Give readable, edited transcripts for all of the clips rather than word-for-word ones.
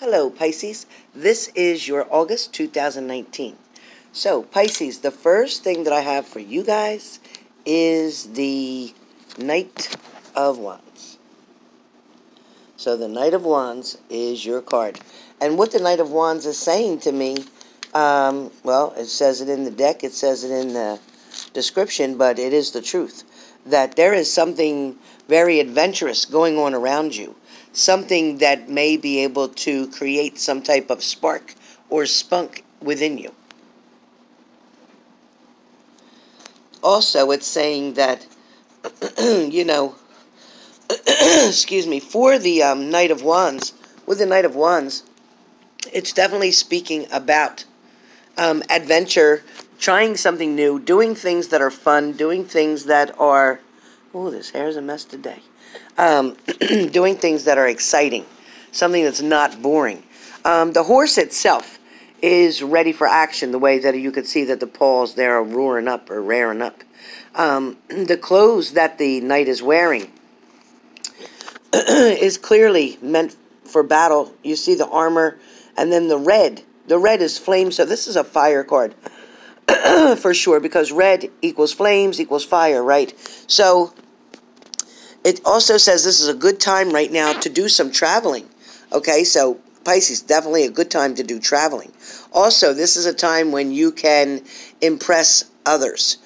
Hello Pisces, this is your August 2019. So Pisces, the first thing that I have for you guys is the Knight of Wands. So the Knight of Wands is your card. And what the Knight of Wands is saying to me, well, it says it in the deck, it says it in the description, but it is the truth. That there is something very adventurous going on around you. Something that may be able to create some type of spark or spunk within you. Also, it's saying that, you know, excuse me, for the Knight of Wands, with the Knight of Wands, it's definitely speaking about adventure, trying something new, doing things that are fun, doing things that are, oh, this hair's a mess today. Doing things that are exciting, something that's not boring. The horse itself is ready for action, the way that you could see that the paws there are roaring up or raring up. The clothes that the knight is wearing is clearly meant for battle. You see the armor, and then the red. The red is flame, so this is a fire card for sure, because red equals flames equals fire, right? So it also says this is a good time right now to do some traveling. Okay, so Pisces, definitely a good time to do traveling. Also, this is a time when you can impress others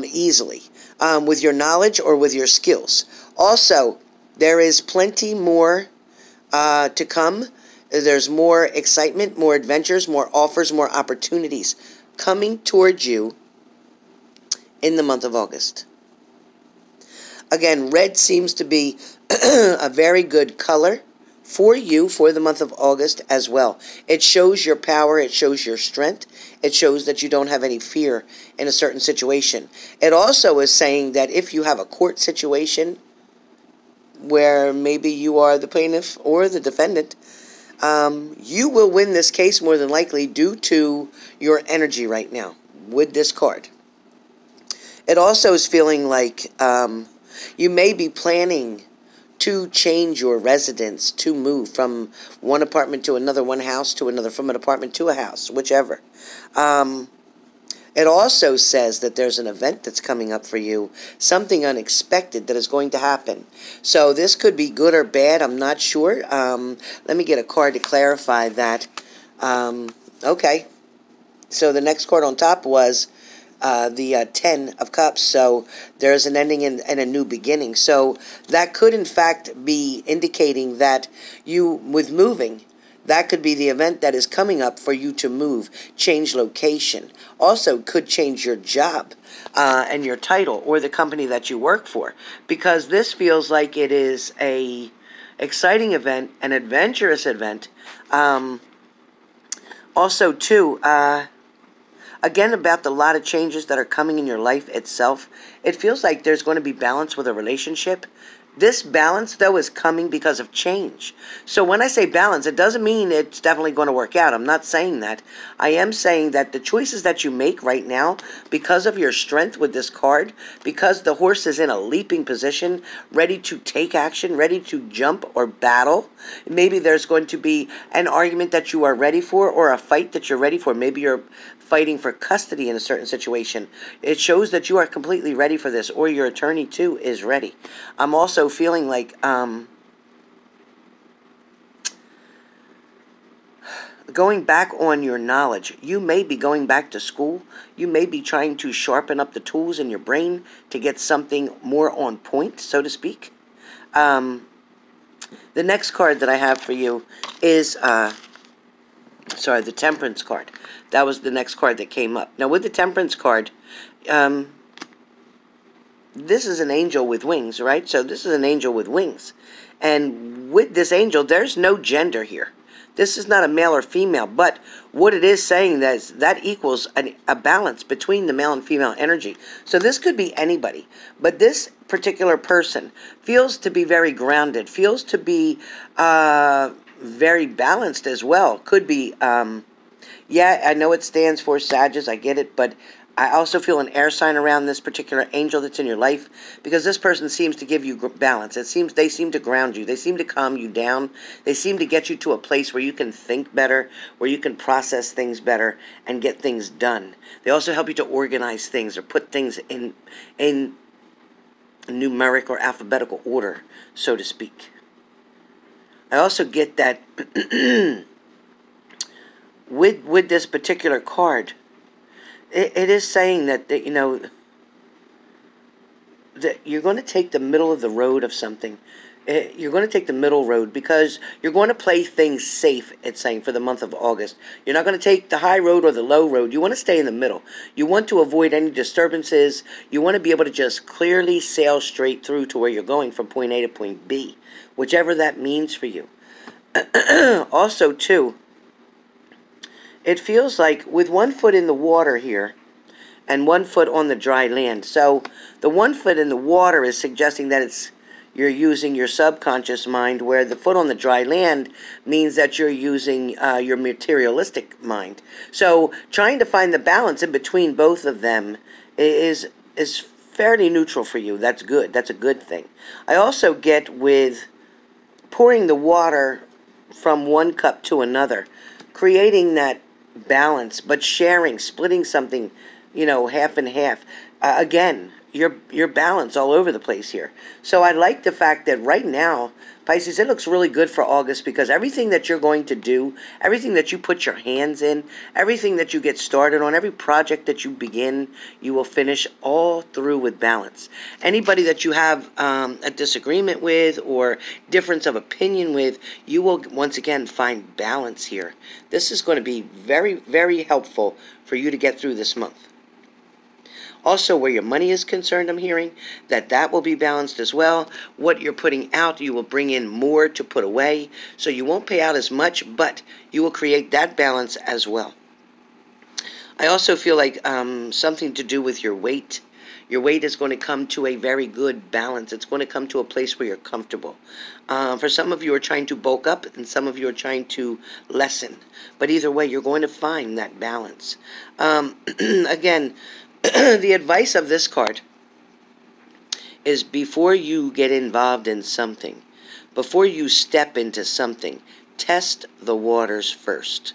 easily with your knowledge or with your skills. Also, there is plenty more to come. There's more excitement, more adventures, more offers, more opportunities coming towards you in the month of August. Again, red seems to be a very good color for you for the month of August as well. It shows your power. It shows your strength. It shows that you don't have any fear in a certain situation. It also is saying that if you have a court situation where maybe you are the plaintiff or the defendant, you will win this case more than likely due to your energy right now with this card. It also is feeling like you may be planning to change your residence, to move from one apartment to another, one house to another, from an apartment to a house, whichever. It also says that there's an event that's coming up for you, something unexpected that is going to happen. So this could be good or bad, I'm not sure. Let me get a card to clarify that. Okay, so the next card on top was the 10 of Cups, so there's an ending and a new beginning. So that could in fact be indicating that you, with moving, that could be the event that is coming up for you to move, change location. Also could change your job and your title or the company that you work for, because this feels like it is a exciting event, an adventurous event. Also too, again, about the lot of changes that are coming in your life itself, it feels like there's going to be balance with a relationship. This balance, though, is coming because of change. So when I say balance, it doesn't mean it's definitely going to work out. I'm not saying that. I am saying that the choices that you make right now, because of your strength with this card, because the horse is in a leaping position, ready to take action, ready to jump or battle, maybe there's going to be an argument that you are ready for or a fight that you're ready for. Maybe you're fighting for custody in a certain situation. It shows that you are completely ready for this, or your attorney too is ready. I'm also feeling like going back on your knowledge. You may be going back to school. You may be trying to sharpen up the tools in your brain to get something more on point, so to speak. The next card that I have for you is sorry, the Temperance card. That was the next card that came up. Now, with the Temperance card, this is an angel with wings, right? So this is an angel with wings. And with this angel, there's no gender here. This is not a male or female, but what it is saying is that equals a balance between the male and female energy. So this could be anybody, but this particular person feels to be very grounded, feels to be very balanced as well. Could be, yeah, I know it stands for Sagittarius, I get it, but I also feel an air sign around this particular angel that's in your life, because this person seems to give you balance. They seem to ground you. They seem to calm you down. They seem to get you to a place where you can think better, where you can process things better and get things done. They also help you to organize things or put things in numeric or alphabetical order, so to speak. I also get that with this particular card, it is saying that you know, that you're going to take the middle of the road of something. You're going to take the middle road because you're going to play things safe, it's saying, for the month of August. You're not going to take the high road or the low road. You want to stay in the middle. You want to avoid any disturbances. You want to be able to just clearly sail straight through to where you're going from point A to point B, whichever that means for you. Also, too, it feels like with 1 foot in the water here and 1 foot on the dry land. So the 1 foot in the water is suggesting that you're using your subconscious mind, where the foot on the dry land means that you're using your materialistic mind. So trying to find the balance in between both of them is fairly neutral for you. That's good. That's a good thing. I also get with pouring the water from one cup to another, creating that balance, but sharing, splitting something, you know, half and half. Again, your balance all over the place here. So I like the fact that right now, Pisces, it looks really good for August, because everything that you're going to do, everything that you put your hands in, everything that you get started on, every project that you begin, you will finish all through with balance. Anybody that you have a disagreement with or difference of opinion with, you will once again find balance here. This is going to be very, very helpful for you to get through this month. Also, where your money is concerned, I'm hearing that will be balanced as well. What you're putting out, you will bring in more to put away. So you won't pay out as much, but you will create that balance as well. I also feel like something to do with your weight. Your weight is going to come to a very good balance. It's going to come to a place where you're comfortable. For some of you are trying to bulk up, and some of you are trying to lessen. But either way, you're going to find that balance. Again, the advice of this card is, before you get involved in something, before you step into something, test the waters first.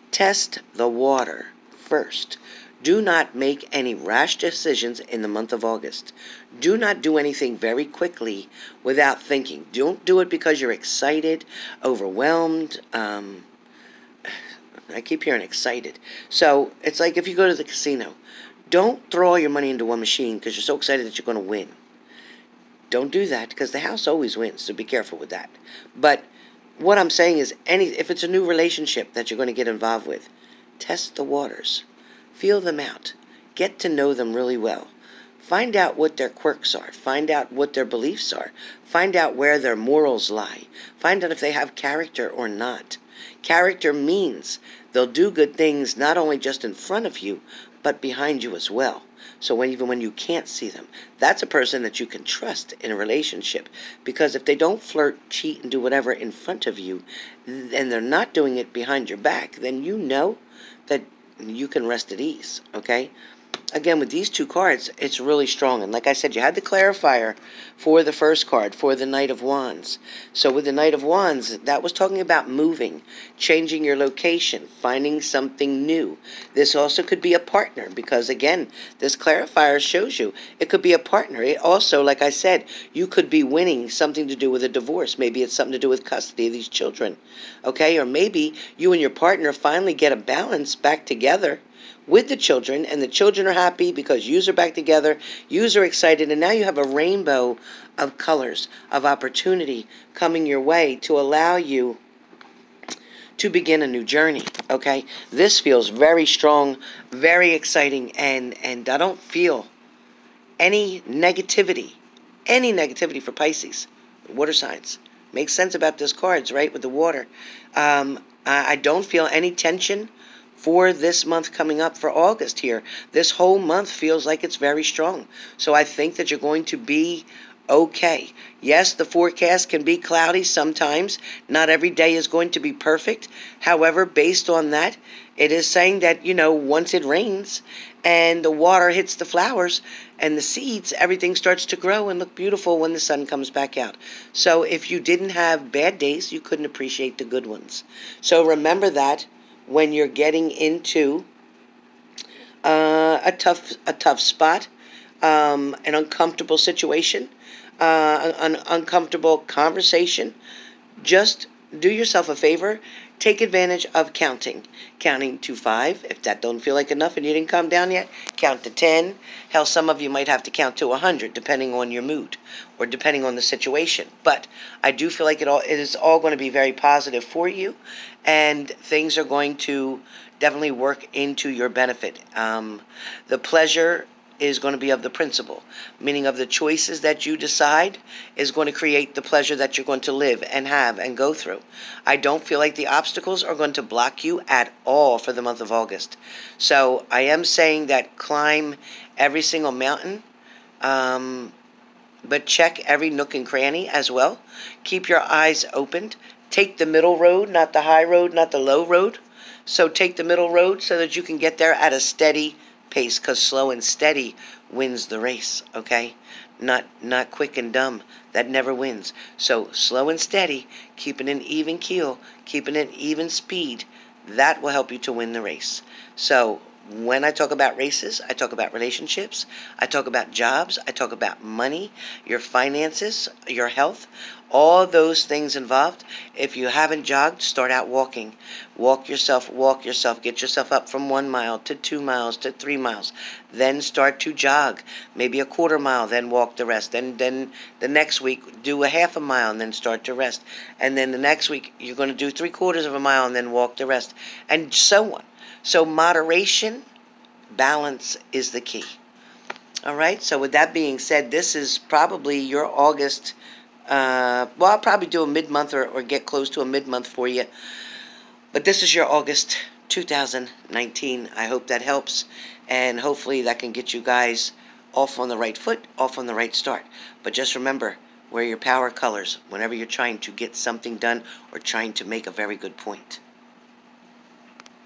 Test the water first. Do not make any rash decisions in the month of August. Do not do anything very quickly without thinking. Don't do it because you're excited, overwhelmed. I keep hearing excited. So it's like if you go to the casino. Don't throw all your money into one machine because you're so excited that you're going to win. Don't do that, because the house always wins, so be careful with that. But what I'm saying is, if it's a new relationship that you're going to get involved with, test the waters. Feel them out. Get to know them really well. Find out what their quirks are. Find out what their beliefs are. Find out where their morals lie. Find out if they have character or not. Character means they'll do good things not only just in front of you, but behind you as well. So even when you can't see them, that's a person that you can trust in a relationship. Because if they don't flirt, cheat, and do whatever in front of you, and they're not doing it behind your back, then you know that you can rest at ease, okay? Again, with these two cards, it's really strong. And like I said, you had the clarifier for the first card, for the Knight of Wands. So with the Knight of Wands, that was talking about moving, changing your location, finding something new. This also could be a partner, because again, this clarifier shows you it could be a partner. It also, like I said, you could be winning something to do with a divorce. Maybe it's something to do with custody of these children, okay? Or maybe you and your partner finally get a balance back together with the children, and the children are happy because yous are back together, yous are excited, and now you have a rainbow of colors, of opportunity coming your way to allow you to begin a new journey, okay? This feels very strong, very exciting, and I don't feel any negativity for Pisces, water signs. Makes sense about this cards, right, with the water. I don't feel any tension for this month coming up for August here. This whole month feels like it's very strong. So I think that you're going to be okay. Yes, the forecast can be cloudy sometimes. Not every day is going to be perfect. However, based on that, it is saying that, once it rains and the water hits the flowers and the seeds, everything starts to grow and look beautiful when the sun comes back out. So if you didn't have bad days, you couldn't appreciate the good ones. So remember that when you're getting into a tough spot, an uncomfortable situation, an uncomfortable conversation, just do yourself a favor. Take advantage of counting to 5. If that don't feel like enough and you didn't calm down yet, count to 10. Hell, some of you might have to count to 100, depending on your mood or depending on the situation. But I do feel like it is all going to be very positive for you, and things are going to definitely work into your benefit. The pleasure is going to be of the principle, meaning of the choices that you decide is going to create the pleasure that you're going to live and have and go through. I don't feel like the obstacles are going to block you at all for the month of August. So I am saying that climb every single mountain, but check every nook and cranny as well. Keep your eyes opened. Take the middle road, not the high road, not the low road. So take the middle road so that you can get there at a steady pace, because slow and steady wins the race, okay? Not quick and dumb. That never wins. So slow and steady, keeping an even keel, keeping an even speed, that will help you to win the race. So when I talk about races, I talk about relationships, I talk about jobs, I talk about money, your finances, your health, all those things involved. If you haven't jogged, start out walking. Walk yourself, get yourself up from 1 mile to 2 miles to 3 miles. Then start to jog, maybe a quarter mile, then walk the rest. Then the next week, do a half a mile and then start to rest. And then the next week, you're going to do 3/4 of a mile and then walk the rest. And so on. So moderation, balance is the key. All right, so with that being said, this is probably your August. Well, I'll probably do a mid-month or get close to a mid-month for you. But this is your August 2019. I hope that helps, and hopefully that can get you guys off on the right foot, off on the right start. But just remember, wear your power colors whenever you're trying to get something done or trying to make a very good point.